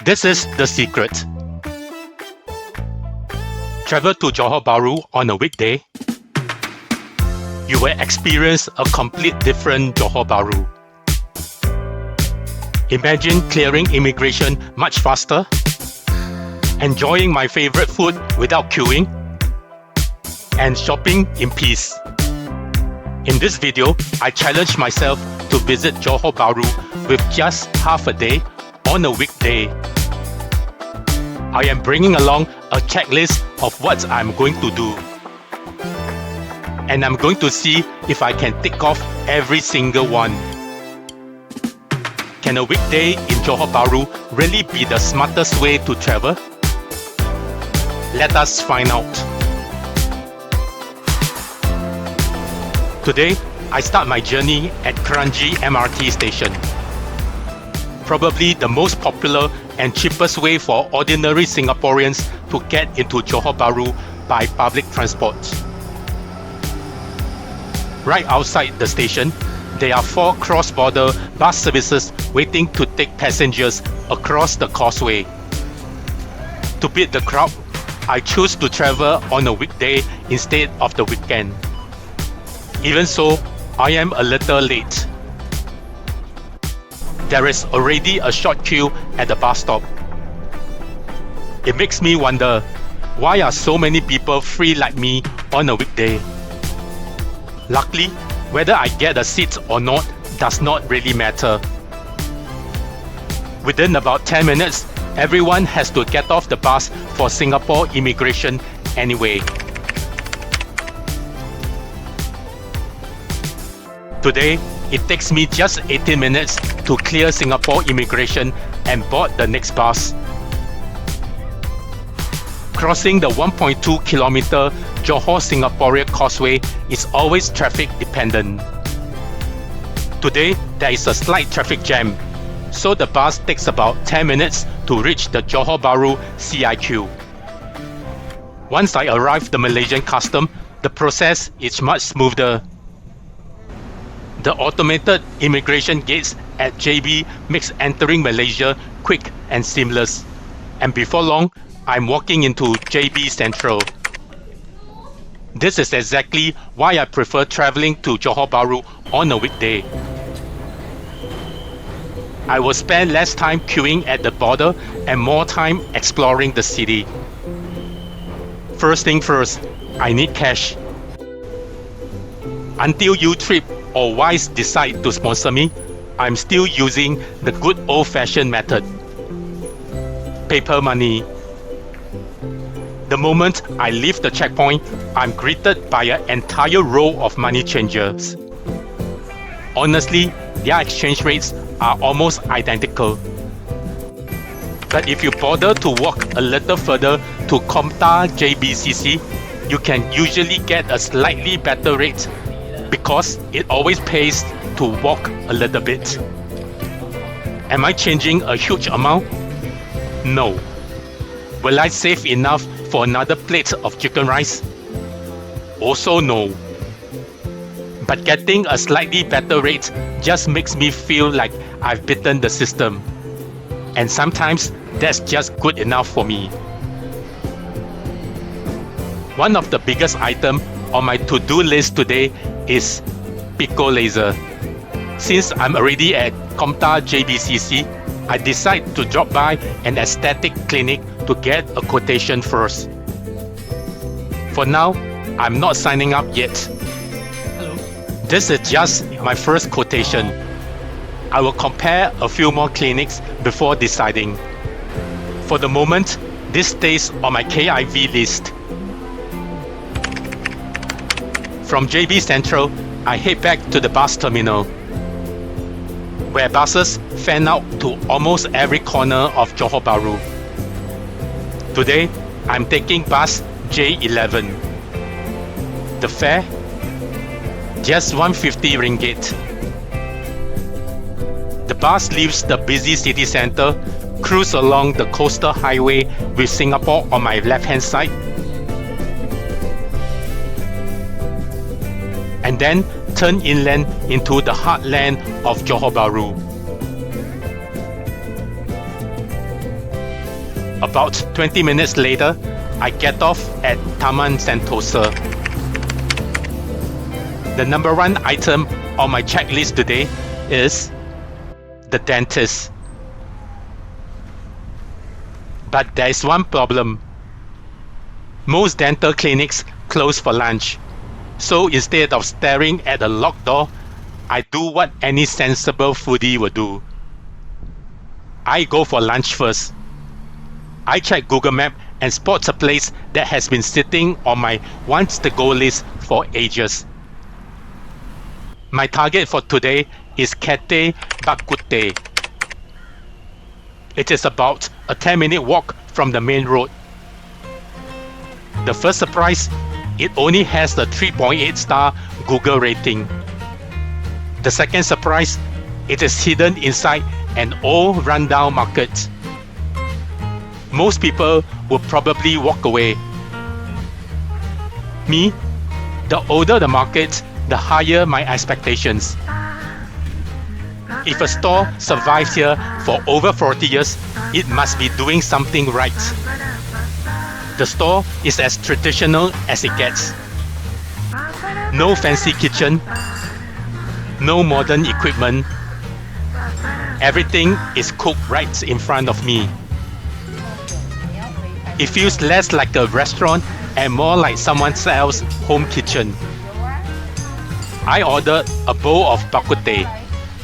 This is the secret. Travel to Johor Bahru on a weekday. You will experience a complete different Johor Bahru. Imagine clearing immigration much faster, enjoying my favorite food without queuing, and shopping in peace. In this video, I challenge myself to visit Johor Bahru with just half a day on a weekday. I am bringing along a checklist of what I'm going to do. And I'm going to see if I can tick off every single one. Can a weekday in Johor Bahru really be the smartest way to travel? Let us find out. Today, I start my journey at Kranji MRT station. Probably the most popular and cheapest way for ordinary Singaporeans to get into Johor Bahru by public transport. Right outside the station, there are 4 cross-border bus services waiting to take passengers across the causeway. To beat the crowd, I choose to travel on a weekday instead of the weekend. Even so, I am a little late. There is already a short queue at the bus stop. It makes me wonder, why are so many people free like me on a weekday? Luckily, whether I get a seat or not does not really matter. Within about 10 minutes, everyone has to get off the bus for Singapore immigration anyway. Today, it takes me just 18 minutes to clear Singapore immigration and board the next bus. Crossing the 1.2 kilometer Johor-Singaporean Causeway is always traffic dependent. Today, there is a slight traffic jam, so the bus takes about 10 minutes to reach the Johor Bahru CIQ. Once I arrive the Malaysian custom, the process is much smoother. The automated immigration gates at JB makes entering Malaysia quick and seamless. And before long, I'm walking into JB Central. This is exactly why I prefer traveling to Johor Bahru on a weekday. I will spend less time queuing at the border and more time exploring the city. First thing first, I need cash. Until U-Trip or Wise decide to sponsor me, I'm still using the good old-fashioned method. Paper money. The moment I leave the checkpoint, I'm greeted by an entire row of money changers. Honestly, their exchange rates are almost identical. But if you bother to walk a little further to KOMTAR JBCC, you can usually get a slightly better rate because it always pays to walk a little bit. Am I changing a huge amount? No. Will I save enough for another plate of chicken rice? Also no. But getting a slightly better rate just makes me feel like I've beaten the system. And sometimes that's just good enough for me. One of the biggest items on my to-do list today is Pico Laser. Since I'm already at KOMTAR JBCC, I decide to drop by an aesthetic clinic to get a quotation first. For now, I'm not signing up yet. Hello. This is just my first quotation. I will compare a few more clinics before deciding. For the moment, this stays on my KIV list. From JB Central, I head back to the bus terminal, where buses fan out to almost every corner of Johor Bahru. Today, I'm taking bus J11. The fare? Just 150 ringgit. The bus leaves the busy city centre, cruise along the coastal highway with Singapore on my left-hand side, and then turn inland into the heartland of Johor Bahru. About 20 minutes later, I get off at Taman Sentosa. The number one item on my checklist today is the dentist. But there is one problem. Most dental clinics close for lunch. So instead of staring at a locked door, I do what any sensible foodie would do. I go for lunch first. I check Google Maps and spot a place that has been sitting on my wants to go list for ages. My target for today is Cathay Bak Kut Teh. It is about a 10-minute walk from the main road. The first surprise, it only has a 3.8 star Google rating. The second surprise, it is hidden inside an old rundown market. Most people would probably walk away. Me, the older the market, the higher my expectations. If a store survives here for over 40 years, it must be doing something right. The store is as traditional as it gets. No fancy kitchen, no modern equipment. Everything is cooked right in front of me. It feels less like a restaurant and more like someone else's home kitchen. I ordered a bowl of bak kut teh,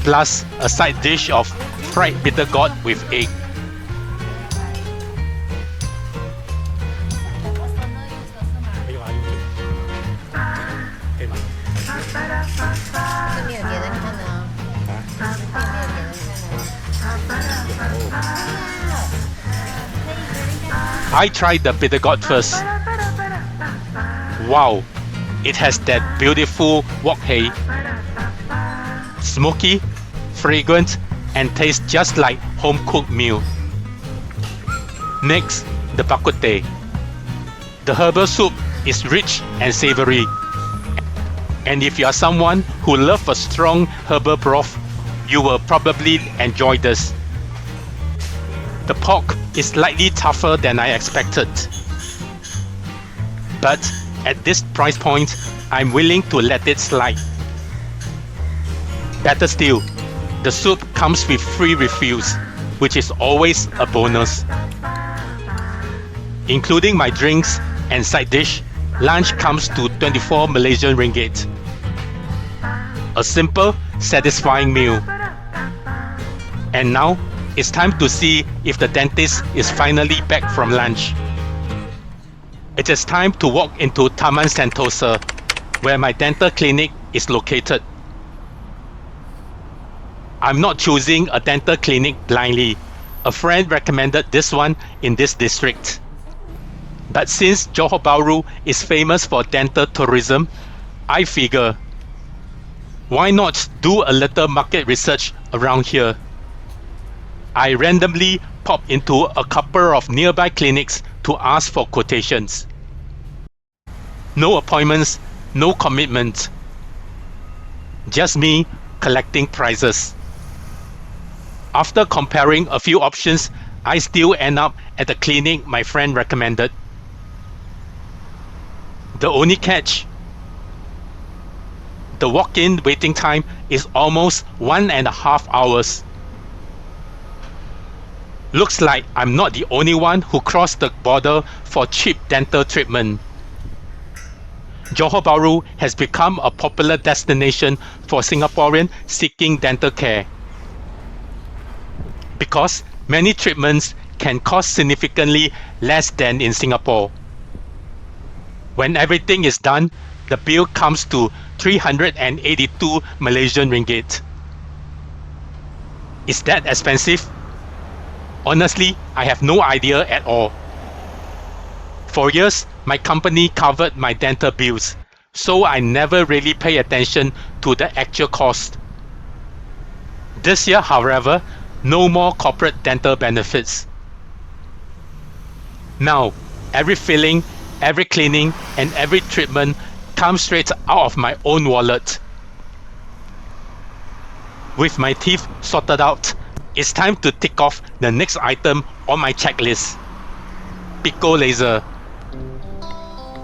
plus a side dish of fried bitter gourd with egg. I tried the bitter gourd first. Wow, it has that beautiful wok hei. Smoky, fragrant, and tastes just like home-cooked meal. Next, the bak kut teh. The herbal soup is rich and savory. And if you are someone who loves a strong herbal broth, you will probably enjoy this. The pork is slightly tougher than I expected. But at this price point, I'm willing to let it slide. Better still, the soup comes with free refills, which is always a bonus. Including my drinks and side dish, lunch comes to 24 Malaysian ringgit. A simple, satisfying meal. And now, it's time to see if the dentist is finally back from lunch. It is time to walk into Taman Sentosa, where my dental clinic is located. I'm not choosing a dental clinic blindly. A friend recommended this one in this district. But since Johor Bahru is famous for dental tourism, I figure, why not do a little market research around here? I randomly pop into a couple of nearby clinics to ask for quotations. No appointments, no commitment. Just me collecting prices. After comparing a few options, I still end up at the clinic my friend recommended. The only catch, the walk-in waiting time is almost 1.5 hours. Looks like I'm not the only one who crossed the border for cheap dental treatment. Johor Bahru has become a popular destination for Singaporeans seeking dental care. Because many treatments can cost significantly less than in Singapore. When everything is done, the bill comes to 382 Malaysian ringgit. Is that expensive? Honestly, I have no idea at all. For years, my company covered my dental bills, so I never really pay attention to the actual cost. This year, however, no more corporate dental benefits. Now, every filling, every cleaning, and every treatment comes straight out of my own wallet. With my teeth sorted out, it's time to tick off the next item on my checklist. Pico Laser.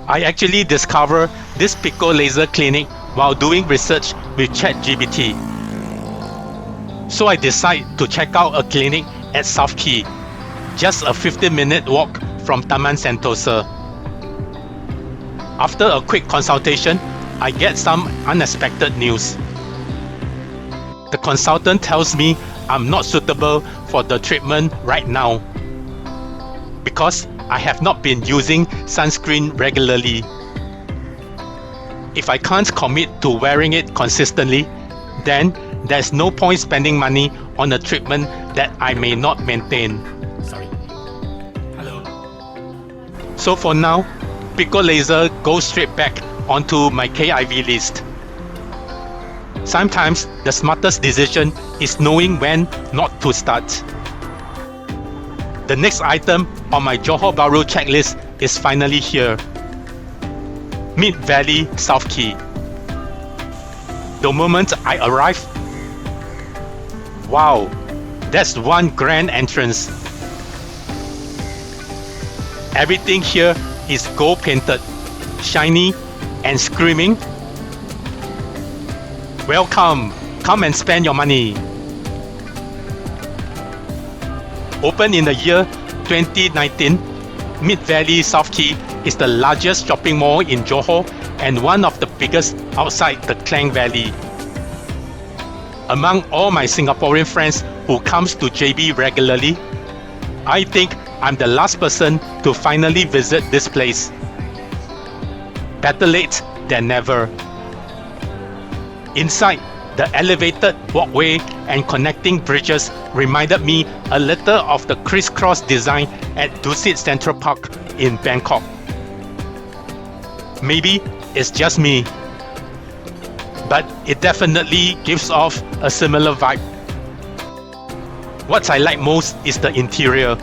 I actually discovered this Pico Laser clinic while doing research with ChatGPT. So I decided to check out a clinic at Southkey, just a 15-minute walk from Taman Sentosa. After a quick consultation, I get some unexpected news. The consultant tells me I'm not suitable for the treatment right now because I have not been using sunscreen regularly. If I can't commit to wearing it consistently, then there's no point spending money on a treatment that I may not maintain. Sorry. Hello. So for now, Pico Laser goes straight back onto my KIV list. Sometimes the smartest decision is knowing when not to start. The next item on my Johor Bahru checklist is finally here. Mid Valley Southkey. The moment I arrive, wow, that's one grand entrance. Everything here is gold painted, shiny and screaming, welcome, come and spend your money. Opened in the year 2019, Mid Valley Southkey is the largest shopping mall in Johor and one of the biggest outside the Klang Valley. Among all my Singaporean friends who comes to JB regularly, I think I'm the last person to finally visit this place. Better late than never. Inside, the elevated walkway and connecting bridges reminded me a little of the crisscross design at Dusit Central Park in Bangkok. Maybe it's just me, but it definitely gives off a similar vibe. What I like most is the interior.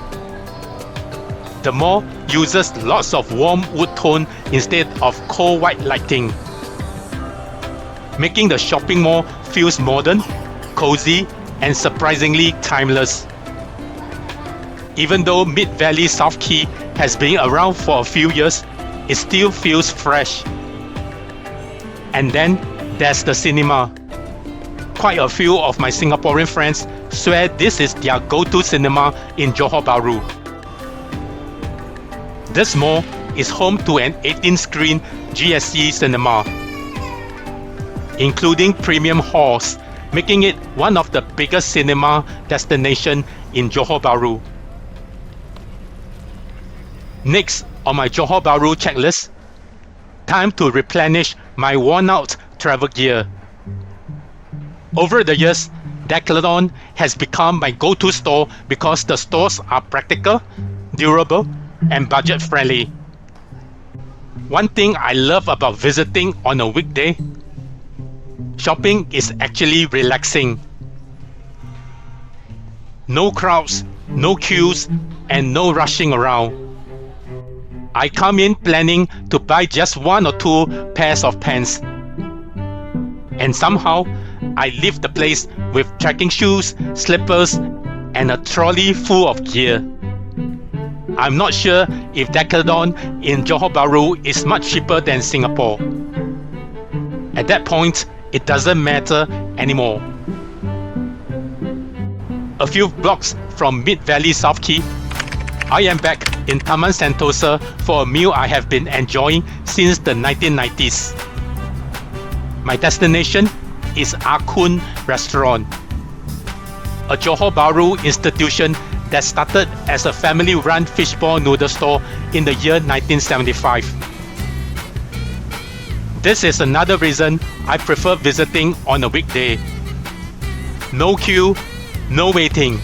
The mall uses lots of warm wood tone instead of cold white lighting, making the shopping mall feels modern, cozy, and surprisingly timeless. Even though Mid Valley Southkey has been around for a few years, it still feels fresh. And then there's the cinema. Quite a few of my Singaporean friends swear this is their go-to cinema in Johor Bahru. This mall is home to an 18-screen GSC cinema, including premium halls, making it one of the biggest cinema destinations in Johor Bahru. Next on my Johor Bahru checklist, time to replenish my worn-out travel gear. Over the years, Decathlon has become my go-to store because the stores are practical, durable, and budget-friendly. One thing I love about visiting on a weekday, shopping is actually relaxing. No crowds, no queues, and no rushing around. I come in planning to buy just 1 or 2 pairs of pants, and somehow I leave the place with trekking shoes, slippers, and a trolley full of gear. I'm not sure if Decathlon in Johor Bahru is much cheaper than Singapore. At that point, it doesn't matter anymore. A few blocks from Mid Valley Southkey, I am back in Taman Sentosa for a meal I have been enjoying since the 1990s. My destination is Koong Restaurant, a Johor Bahru institution that started as a family-run fishball noodle store in the year 1975. This is another reason I prefer visiting on a weekday. No queue, no waiting.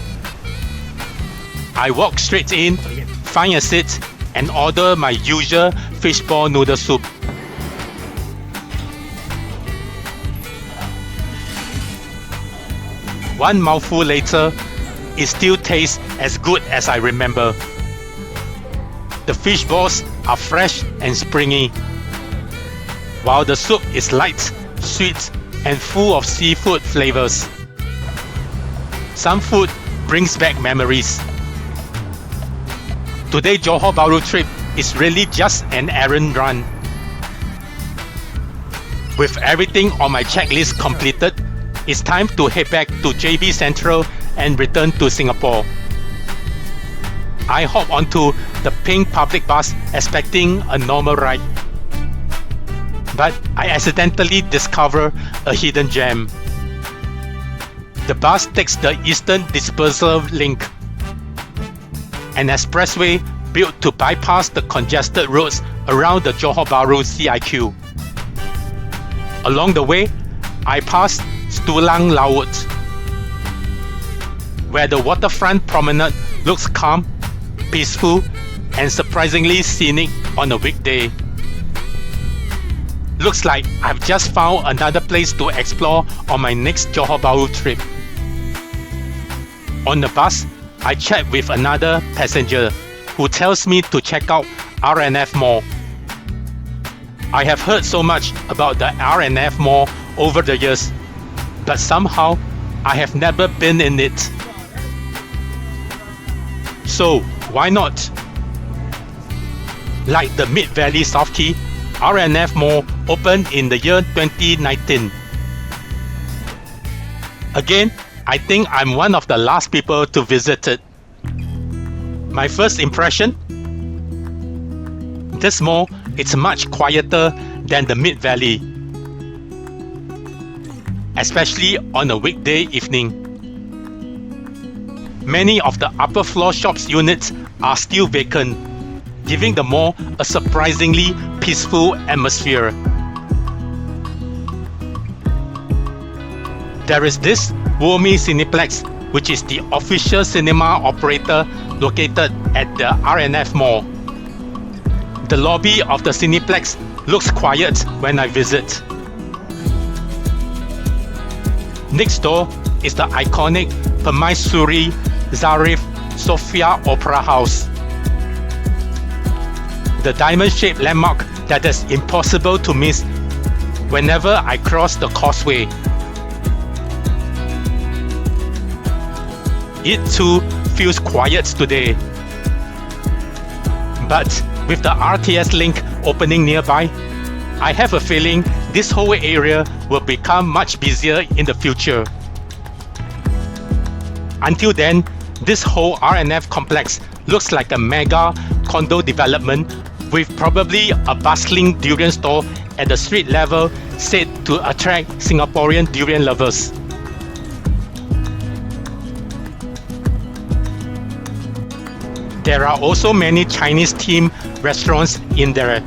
I walk straight in, find a seat, and order my usual fishball noodle soup. One mouthful later, it still tastes as good as I remember. The fish balls are fresh and springy, while the soup is light, sweet, and full of seafood flavors. Some food brings back memories. Today's Johor Bahru trip is really just an errand run. With everything on my checklist completed, it's time to head back to JB Central and return to Singapore. I hop onto the pink public bus expecting a normal ride. But I accidentally discover a hidden gem. The bus takes the Eastern Dispersal Link, an expressway built to bypass the congested roads around the Johor Bahru CIQ. Along the way, I pass Stulang Laut, where the waterfront promenade looks calm, peaceful, and surprisingly scenic on a weekday. Looks like I've just found another place to explore on my next Johor Bahru trip. On the bus, I chat with another passenger who tells me to check out R&F Mall. I have heard so much about the R&F Mall over the years, but somehow I have never been in it. So why not? Like the Mid Valley Southkey, R&F Mall opened in the year 2019. Again, I think I'm one of the last people to visit it. My first impression? This mall is much quieter than the Mid Valley, especially on a weekday evening. Many of the upper floor shops units are still vacant, giving the mall a surprisingly peaceful atmosphere. There is this Womei Cineplex, which is the official cinema operator located at the R&F Mall. The lobby of the Cineplex looks quiet when I visit. Next door is the iconic Permaisuri Zarith Sofiah Opera House, the diamond-shaped landmark that is impossible to miss whenever I cross the Causeway. It too feels quiet today. But with the RTS Link opening nearby, I have a feeling this whole area will become much busier in the future. Until then, this whole R&F complex looks like a mega condo development with probably a bustling durian store at the street level said to attract Singaporean durian lovers. There are also many Chinese-themed restaurants in there.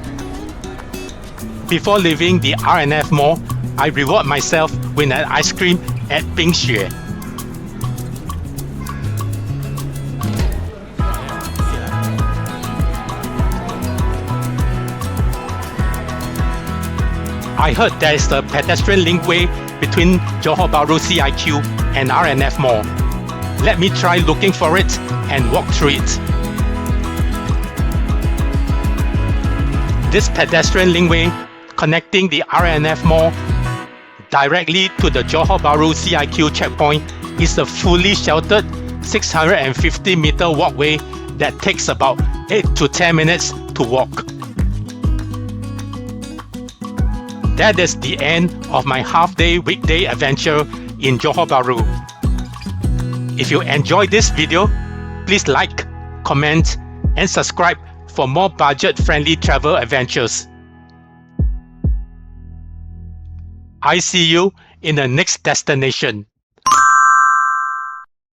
Before leaving the R&F Mall, I reward myself with an ice cream at Bingxue. I heard there is a pedestrian linkway between Johor Bahru CIQ and R&F Mall. Let me try looking for it and walk through it. This pedestrian linkway connecting the R&F Mall directly to the Johor Bahru CIQ checkpoint is a fully sheltered 650-meter walkway that takes about 8 to 10 minutes to walk. That is the end of my half-day weekday adventure in Johor Bahru. If you enjoyed this video, please like, comment, and subscribe for more budget-friendly travel adventures. I see you in the next destination.